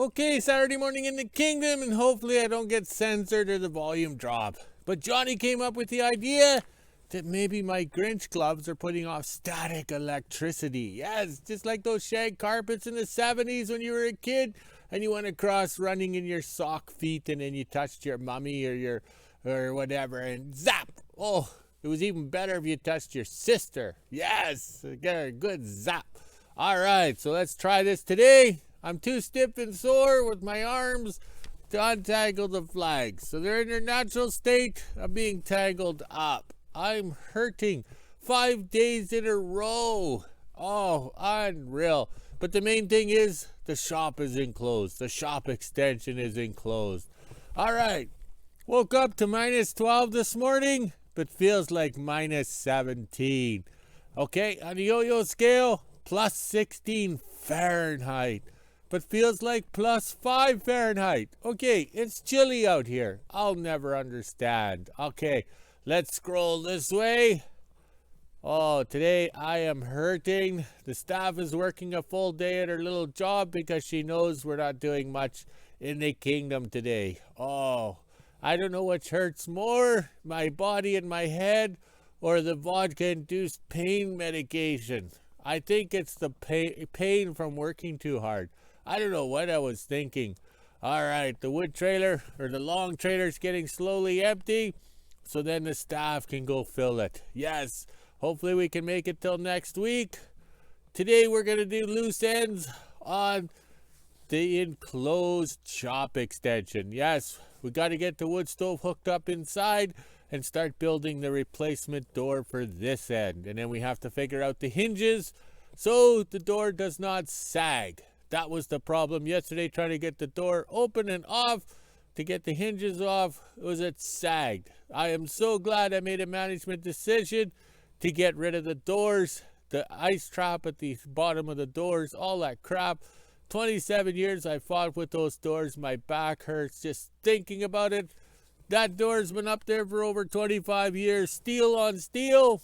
Okay, Saturday morning in the kingdom, and hopefully I don't get censored or the volume drop. But Johnny came up with the idea that maybe my Grinch gloves are putting off static electricity. Yes, just like those shag carpets in the 70s when you were a kid and you went across running in your sock feet and then you touched your mummy or whatever and zap! Oh, it was even better if you touched your sister. Yes, get a good zap. All right, so let's try this today. I'm too stiff and sore with my arms to untangle the flags. So they're in their natural state of being tangled up. I'm hurting 5 days in a row. Oh, unreal. But the main thing is the shop is enclosed. The shop extension is enclosed. All right. Woke up to minus 12 this morning, but feels like minus 17. Okay, on the yo-yo scale, plus 16 Fahrenheit. But feels like plus 5 Fahrenheit. Okay, it's chilly out here. I'll never understand. Okay, let's scroll this way. Oh, today I am hurting. The staff is working a full day at her little job because she knows we're not doing much in the kingdom today. Oh, I don't know which hurts more, my body and my head, or the vodka-induced pain medication. I think it's the pain from working too hard. I don't know what I was thinking. All right, the wood trailer or the long trailer is getting slowly empty, so then the staff can go fill it. Yes, hopefully we can make it till next week. Today we're going to do loose ends on the enclosed shop extension. Yes, we got to get the wood stove hooked up inside and start building the replacement door for this end. And then we have to figure out the hinges so the door does not sag. That was the problem yesterday, trying to get the door open and off to get the hinges off. It sagged. I am so glad I made a management decision to get rid of the doors, the ice trap at the bottom of the doors, all that crap. 27 years I fought with those doors. My back hurts just thinking about it. That door's been up there for over 25 years, steel on steel,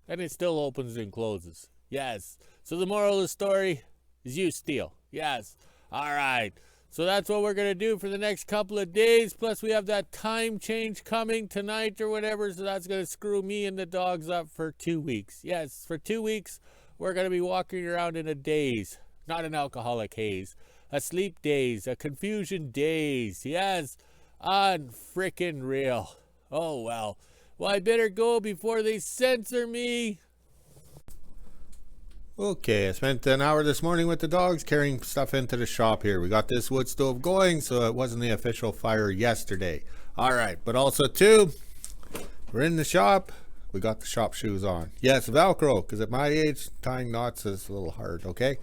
and it still opens and closes. Yes. So the moral of the story is use steel. Yes. All right. So that's what we're going to do for the next couple of days. Plus, we have that time change coming tonight or whatever. So that's going to screw me and the dogs up for 2 weeks. Yes, for 2 weeks, we're going to be walking around in a daze. Not an alcoholic haze. A sleep daze. A confusion daze. Yes. Unfrickin' real. Oh, well. Well, I better go before they censor me. Okay, I spent an hour this morning with the dogs carrying stuff into the shop here. We got this wood stove going, so it wasn't the official fire yesterday. All right, but also too, we're in the shop. We got the shop shoes on. Yes, Velcro, because at my age, tying knots is a little hard, okay?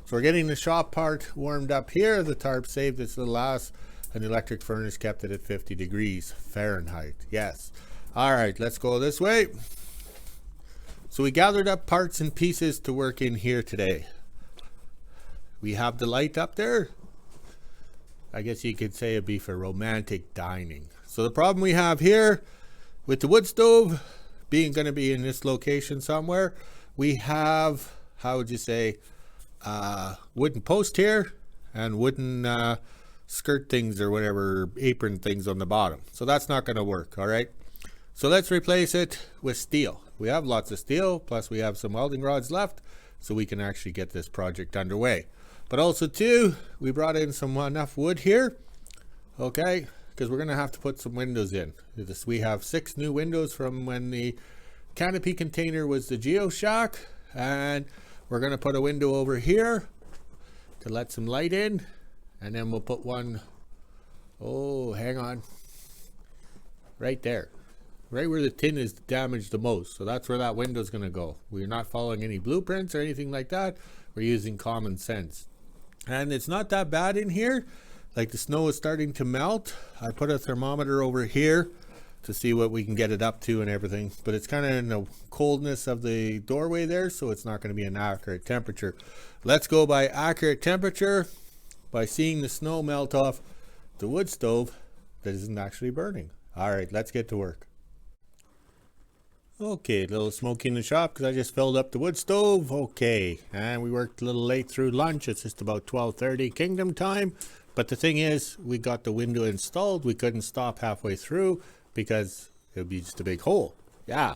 So we're getting the shop part warmed up here. The tarp saved its little ass, and the electric furnace kept it at 50 degrees Fahrenheit. Yes. All right, let's go this way. So we gathered up parts and pieces to work in here today. We have the light up there. I guess you could say it'd be for romantic dining. So the problem we have here with the wood stove being going to be in this location somewhere, we have, how would you say, wooden post here and wooden skirt things or whatever, apron things on the bottom. So that's not going to work, all right? So let's replace it with steel. We have lots of steel, plus we have some welding rods left, so we can actually get this project underway. But also too, we brought in some enough wood here, okay, because we're going to have to put some windows in. We have 6 new windows from when the canopy container was the GeoShock, and we're going to put a window over here to let some light in, and then we'll put one, oh, hang on, right there. Right where the tin is damaged the most. So that's where that window is going to go. We're not following any blueprints or anything like that. We're using common sense. And it's not that bad in here. Like the snow is starting to melt. I put a thermometer over here to see what we can get it up to and everything. But it's kind of in the coldness of the doorway there, so it's not going to be an accurate temperature. Let's go by accurate temperature by seeing the snow melt off the wood stove that isn't actually burning. All right, let's get to work. Okay, a little smoky in the shop because I just filled up the wood stove. Okay, and we worked a little late through lunch. It's just about 12:30 Kingdom time. But the thing is, we got the window installed. We couldn't stop halfway through because it would be just a big hole. Yeah.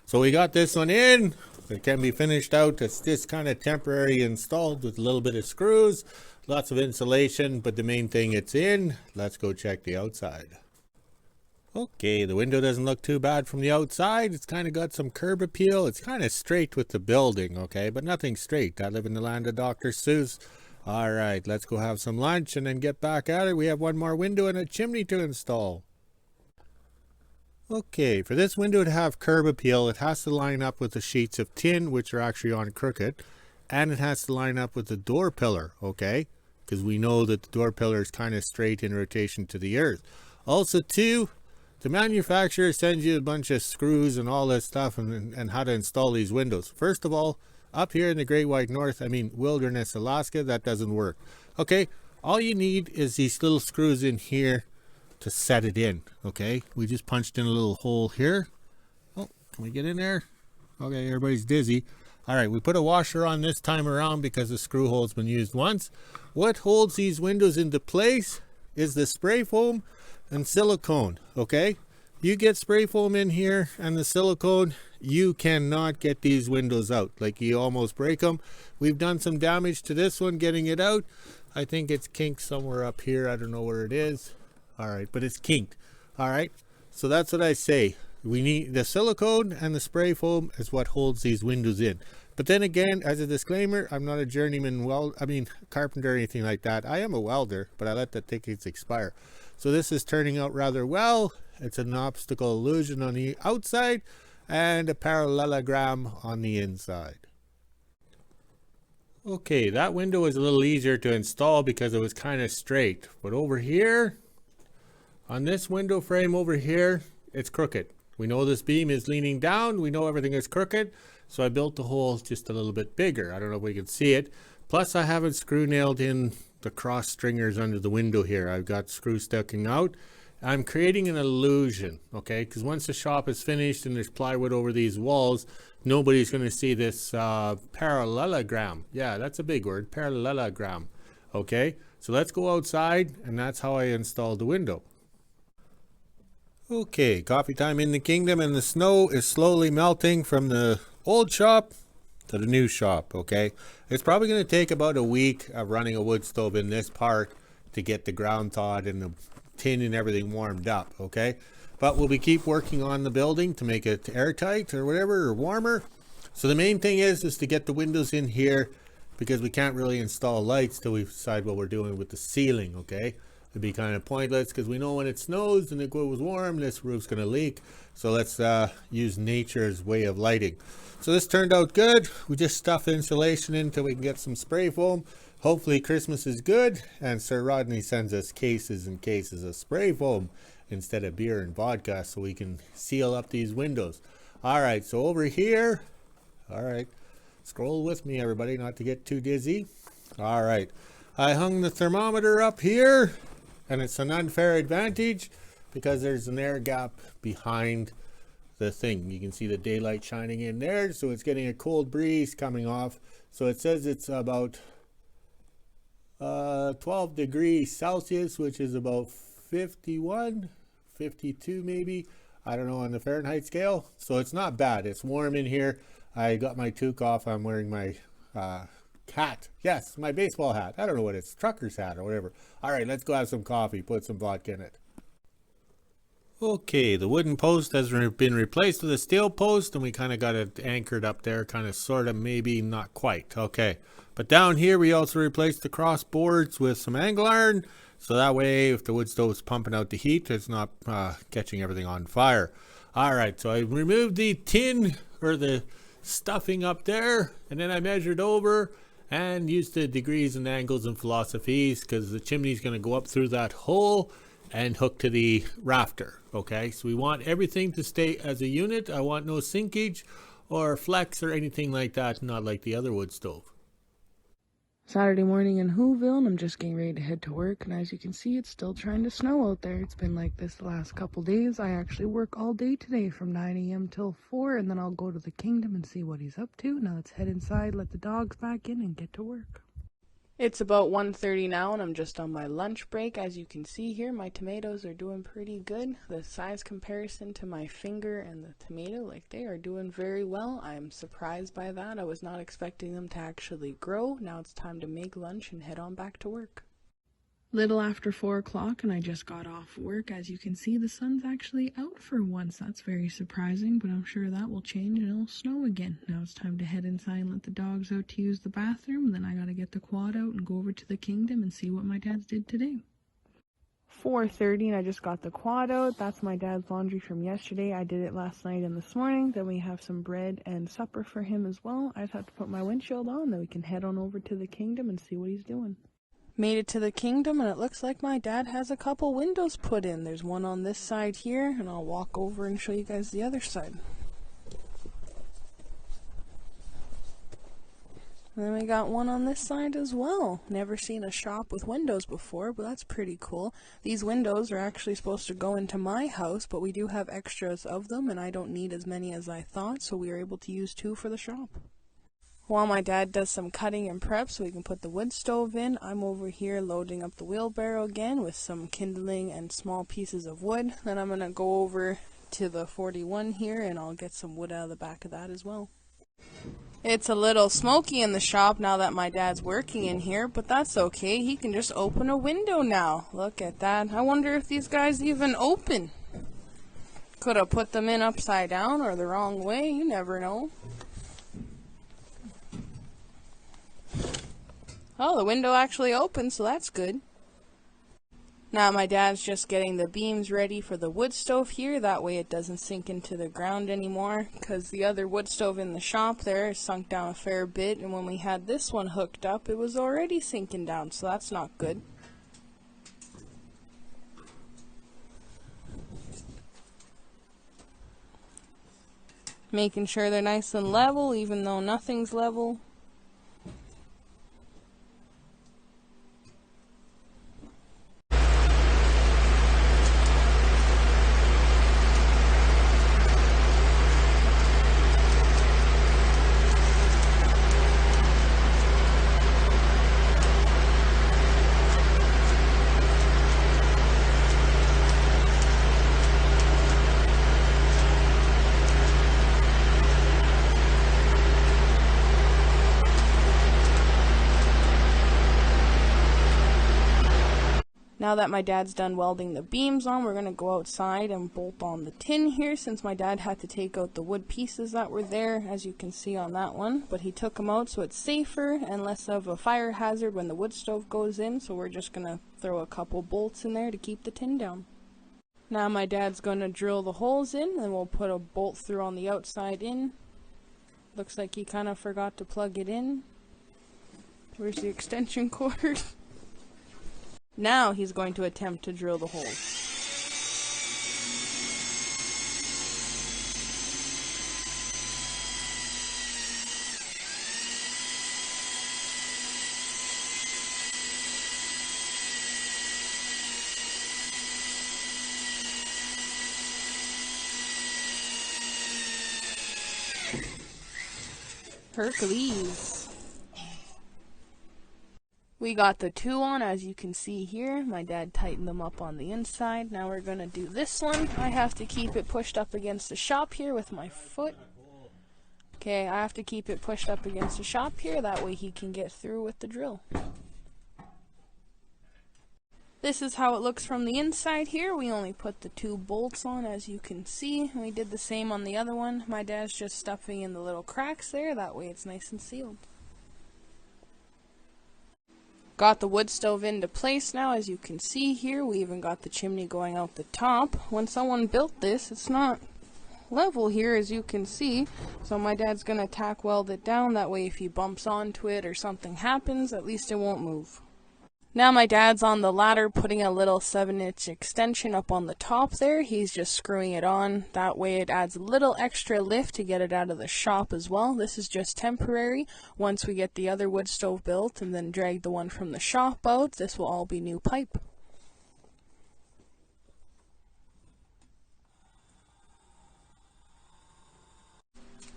So we got this one in. It can be finished out. It's just kind of temporary installed with a little bit of screws, lots of insulation, but the main thing, it's in. Let's go check the outside. Okay, the window doesn't look too bad from the outside. It's kind of got some curb appeal. It's kind of straight with the building, okay, but nothing straight. I live in the land of Dr. Seuss. All right, let's go have some lunch and then get back at it. We have one more window and a chimney to install. Okay, for this window to have curb appeal, it has to line up with the sheets of tin, which are actually on crooked, and it has to line up with the door pillar, okay, because we know that the door pillar is kind of straight in rotation to the earth. Also, too, the manufacturer sends you a bunch of screws and all this stuff and how to install these windows. First of all, up here in the Great White North, Wilderness, Alaska, that doesn't work. Okay, all you need is these little screws in here to set it in, okay? We just punched in a little hole here. Oh, can we get in there? Okay, everybody's dizzy. All right, we put a washer on this time around because the screw hole's been used once. What holds these windows into place is the spray foam and silicone, okay? You get spray foam in here and the silicone, you cannot get these windows out. Like, you almost break them. We've done some damage to this one getting it out. I think it's kinked somewhere up here. I don't know where it is. All right, but it's kinked. All right, so that's what I say. We need the silicone and the spray foam is what holds these windows in. But then again, as a disclaimer, I'm not a journeyman carpenter or anything like that. I am a welder, but I let the tickets expire. So this is turning out rather well. It's an obstacle illusion on the outside and a parallelogram on the inside. Okay, that window was a little easier to install because it was kind of straight. But over here, on this window frame over here, it's crooked. We know this beam is leaning down. We know everything is crooked. So I built the hole just a little bit bigger. I don't know if we can see it. Plus, I haven't screw nailed in the cross stringers under the window here. I've got screws sticking out. I'm creating an illusion, okay? Because once the shop is finished and there's plywood over these walls, nobody's going to see this parallelogram. Yeah, that's a big word, parallelogram. Okay, so let's go outside, and that's how I installed the window. Okay, coffee time in the kingdom, and the snow is slowly melting from the old shop to the new shop, okay? It's probably going to take about a week of running a wood stove in this part to get the ground thawed and the tin and everything warmed up, okay? But we'll keep working on the building to make it airtight or whatever, or warmer. So the main thing is to get the windows in here, because we can't really install lights till we decide what we're doing with the ceiling, okay? It'd be kind of pointless because we know when it snows and it goes warm, this roof's going to leak. So let's use nature's way of lighting. So this turned out good. We just stuffed insulation in until we can get some spray foam. Hopefully Christmas is good, and Sir Rodney sends us cases and cases of spray foam instead of beer and vodka so we can seal up these windows. All right, so over here, all right, scroll with me everybody, not to get too dizzy. All right, I hung the thermometer up here, and it's an unfair advantage because there's an air gap behind the thing. You can see the daylight shining in there, so it's getting a cold breeze coming off. So it says it's about 12 degrees Celsius, which is about 51, 52 maybe. I don't know on the Fahrenheit scale. So it's not bad. It's warm in here. I got my toque off. I'm wearing my hat. Yes, my baseball hat. I don't know what it's, trucker's hat or whatever. All right, let's go have some coffee. Put some vodka in it. Okay, the wooden post has been replaced with a steel post, and we kind of got it anchored up there, kind of, sort of, maybe not quite. Okay, but down here we also replaced the cross boards with some angle iron, so that way if the wood stove is pumping out the heat, it's not catching everything on fire. All right, so I removed the tin or the stuffing up there, and then I measured over and used the degrees and angles and philosophies because the chimney is going to go up through that hole and hook to the rafter. Okay, so we want everything to stay as a unit. I want no sinkage or flex or anything like that, not like the other wood stove. Saturday morning in WHO-ville, and I'm just getting ready to head to work, and as you can see, it's still trying to snow out there. It's been like this the last couple days. I actually work all day today from 9 a.m. till 4, and then I'll go to the kingdom and see what he's up to. Now let's head inside, let the dogs back in, and get to work. It's about 1:30 now and I'm just on my lunch break. As you can see here, my tomatoes are doing pretty good. The size comparison to my finger and the tomato, like, they are doing very well. I am surprised by that. I was not expecting them to actually grow. Now it's time to make lunch and head on back to work. Little after 4 o'clock and I just got off work. As you can see, the sun's actually out for once. That's very surprising, but I'm sure that will change and it'll snow again. Now it's time to head inside and let the dogs out to use the bathroom. Then I gotta get the quad out and go over to the kingdom and see what my dad's did today. 4:30 and I just got the quad out. That's my dad's laundry from yesterday. I did it last night and this morning. Then we have some bread and supper for him as well. I just have to put my windshield on, then we can head on over to the kingdom and see what he's doing. Made it to the kingdom and it looks like my dad has a couple windows put in. There's one on this side here and I'll walk over and show you guys the other side. And then we got one on this side as well. Never seen a shop with windows before, but that's pretty cool. These windows are actually supposed to go into my house, but we do have extras of them and I don't need as many as I thought, so we were able to use 2 for the shop. While my dad does some cutting and prep so we can put the wood stove in, I'm over here loading up the wheelbarrow again with some kindling and small pieces of wood. Then I'm going to go over to the 41 here and I'll get some wood out of the back of that as well. It's a little smoky in the shop now that my dad's working in here, but that's okay. He can just open a window now. Look at that. I wonder if these guys even open. Could have put them in upside down or the wrong way. You never know. Oh, the window actually opened, so that's good. Now my dad's just getting the beams ready for the wood stove here. That way it doesn't sink into the ground anymore, because the other wood stove in the shop there is sunk down a fair bit, and when we had this one hooked up, it was already sinking down, so that's not good. Making sure they're nice and level, even though nothing's level. Now that my dad's done welding the beams on, we're going to go outside and bolt on the tin here, since my dad had to take out the wood pieces that were there, as you can see on that one. But he took them out so it's safer and less of a fire hazard when the wood stove goes in, so we're just going to throw a couple bolts in there to keep the tin down. Now my dad's going to drill the holes in, and we'll put a bolt through on the outside in. Looks like he kind of forgot to plug it in. Where's the extension cord? Now he's going to attempt to drill the holes. Hercules. We got the 2 on, as you can see here. My dad tightened them up on the inside. Now we're going to do this one. I have to keep it pushed up against the shop here with my foot. Okay, I have to keep it pushed up against the shop here. That way he can get through with the drill. This is how it looks from the inside here. We only put the 2 bolts on, as you can see. We did the same on the other one. My dad's just stuffing in the little cracks there. That way it's nice and sealed. Got the wood stove into place now, as you can see here. We even got the chimney going out the top. When someone built this, it's not level here, as you can see. So my dad's going to tack weld it down. That way if he bumps onto it or something happens, at least it won't move. Now my dad's on the ladder putting a little 7-inch extension up on the top there. He's just screwing it on. That way it adds a little extra lift to get it out of the shop as well. This is just temporary. Once we get the other wood stove built and then drag the one from the shop out, this will all be new pipe.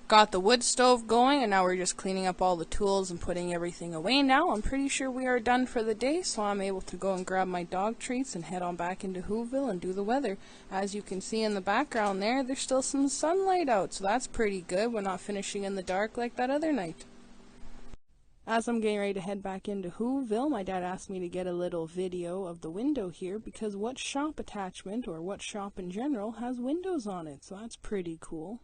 Got the wood stove going, and now we're just cleaning up all the tools and putting everything away now. I'm pretty sure we are done for the day, so I'm able to go and grab my dog treats and head on back into WHO-ville and do the weather. As you can see in the background there's still some sunlight out, so that's pretty good. We're not finishing in the dark like that other night. As I'm getting ready to head back into WHO-ville, my dad asked me to get a little video of the window here, because what shop attachment, or what shop in general, has windows on it, so that's pretty cool.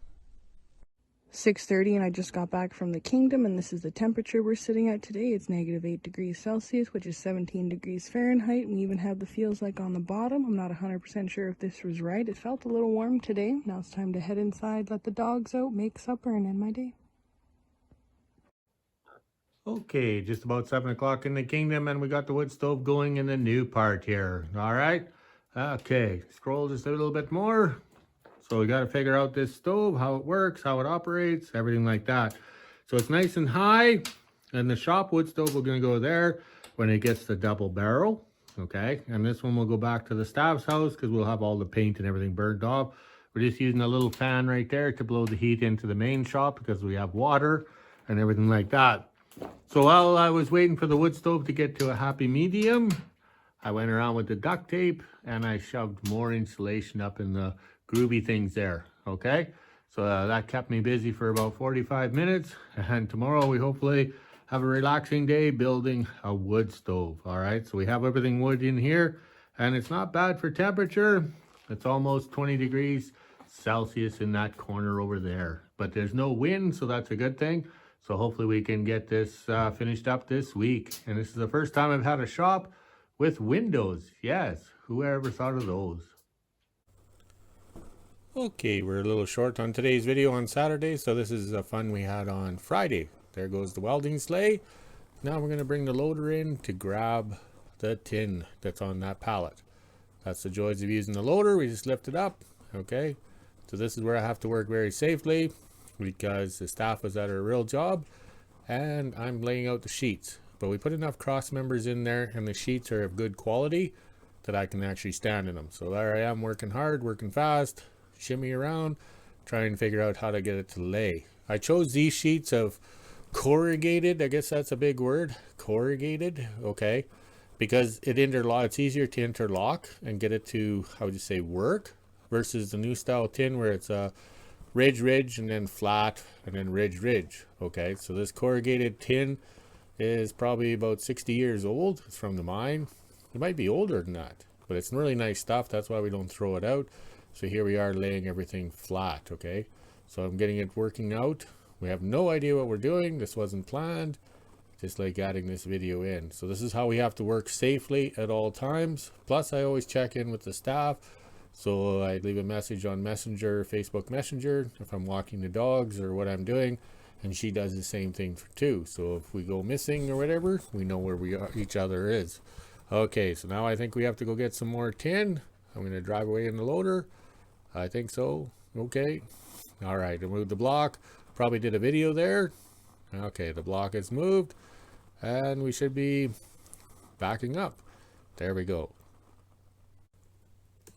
6:30, and I just got back from the kingdom, and this is the temperature we're sitting at today. It's -8 degrees Celsius, which is 17 degrees Fahrenheit. We even have the feels like on the bottom. I'm not 100% sure if this was right. It felt a little warm today. Now it's time to head inside, let the dogs out, make supper, and end my day. Okay, just about 7 o'clock in the kingdom, and we got the wood stove going in the new part here. All right. Okay, scroll just a little bit more. So we got to figure out this stove, how it works, how it operates, everything like that. So it's nice and high, and the shop wood stove, we're going to go there when it gets the double barrel. Okay, and this one will go back to the staff's house because we'll have all the paint and everything burned off. We're just using a little fan right there to blow the heat into the main shop because we have water and everything like that. So while I was waiting for the wood stove to get to a happy medium, I went around with the duct tape and I shoved more insulation up in the groovy things there. Okay, so that kept me busy for about 45 minutes, and tomorrow we hopefully have a relaxing day building a wood stove. All right, so we have everything wood in here, and it's not bad for temperature. It's almost 20 degrees Celsius in that corner over there, but there's no wind, so that's a good thing. So hopefully we can get this finished up this week. And this is the first time I've had a shop with windows. Yes, who ever thought of those? Okay, we're a little short on today's video on Saturday, so this is the fun we had on Friday. There goes the welding sleigh. Now we're going to bring the loader in to grab the tin that's on that pallet. That's the joys of using the loader. We just lift it up. Okay, so this is where I have to work very safely because the staff was at a real job and I'm laying out the sheets. But we put enough cross members in there and the sheets are of good quality that I can actually stand in them. So there I am, working hard, working fast, shimmy around, trying to figure out how to get it to lay. I chose these sheets of corrugated, I guess that's a big word, corrugated, okay, because it's easier to interlock and get it to, how would you say, work, versus the new style tin where it's a ridge and then flat and then ridge. Okay, so this corrugated tin is probably about 60 years old. It's from the mine. It might be older than that, but it's really nice stuff. That's why we don't throw it out. So here we are laying everything flat. Okay, so I'm getting it working out. We have no idea what we're doing. This wasn't planned, just like adding this video in. So this is how we have to work safely at all times. Plus I always check in with the staff. So I leave a message on Messenger, Facebook Messenger, if I'm walking the dogs or what I'm doing, and she does the same thing too. So if we go missing or whatever, we know where each other is. Okay, so now I think we have to go get some more tin. I'm going to drive away in the loader. I think so. Okay. All right, I moved the block. Probably did a video there. Okay, the block is moved, and we should be backing up. There we go.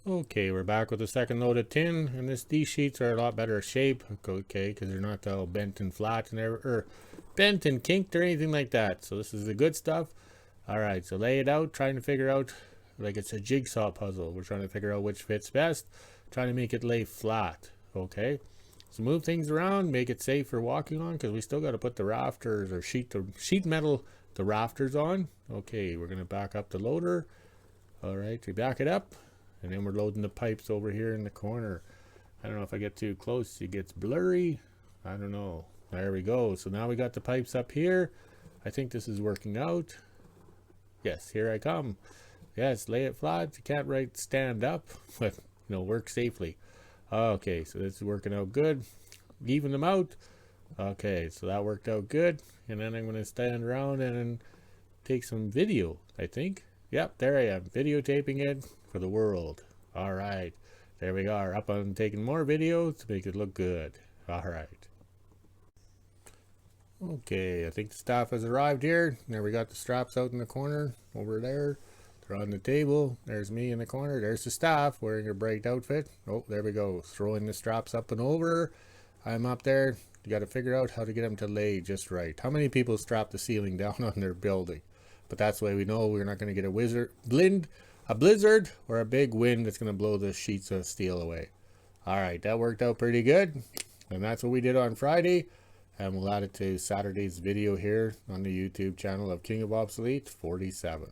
Okay, we're back with the second load of tin, and these sheets are a lot better shape, okay, because they're not all bent and flat and or bent and kinked or anything like that. So this is the good stuff. All right, so lay it out, trying to figure out, like it's a jigsaw puzzle. We're trying to figure out which fits best, trying to make it lay flat. Okay, so move things around, make it safe for walking on, because we still got to put the rafters or sheet metal the rafters on. Okay, we're gonna back up the loader. All right, we back it up. And then we're loading the pipes over here in the corner. I don't know if I get too close, it gets blurry. I don't know. There we go. So now we got the pipes up here. I think this is working out. Yes, here I come. Yes, lay it flat. You can't stand up, but work safely. Okay, so this is working out good. Even them out. Okay, so that worked out good. And then I'm going to stand around and take some video, I think. Yep, there I am, videotaping it for the world. All right, there we are, up on taking more videos to make it look good. All right. Okay, I think the staff has arrived here. Now we got the straps out in the corner over there. They're on the table. There's me in the corner. There's the staff wearing a bright outfit. Oh, there we go, throwing the straps up and over. I'm up there You got to figure out how to get them to lay just right. How many people strap the ceiling down on their building? But that's why we know we're not going to get a blizzard or a big wind that's going to blow the sheets of steel away. All right, that worked out pretty good. And that's what we did on Friday. And we'll add it to Saturday's video here on the YouTube channel of King of Obsolete 47.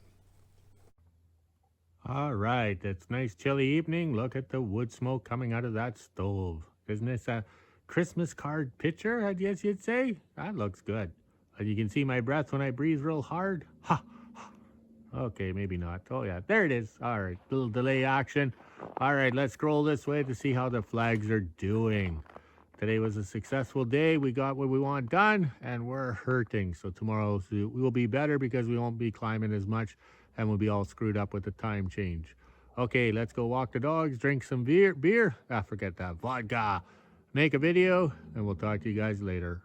All right, it's a nice chilly evening. Look at the wood smoke coming out of that stove. Isn't this a Christmas card picture, I guess you'd say? That looks good. And you can see my breath when I breathe real hard. Ha! Okay, maybe not. Oh yeah, there it is. All right, little delay action. All right, let's scroll this way to see how the flags are doing. Today was a successful day. We got what we want done, and we're hurting. So tomorrow we will be better because we won't be climbing as much, and we'll be all screwed up with the time change. Okay, let's go walk the dogs, drink some beer. Forget that, vodka. Make a video, and we'll talk to you guys later.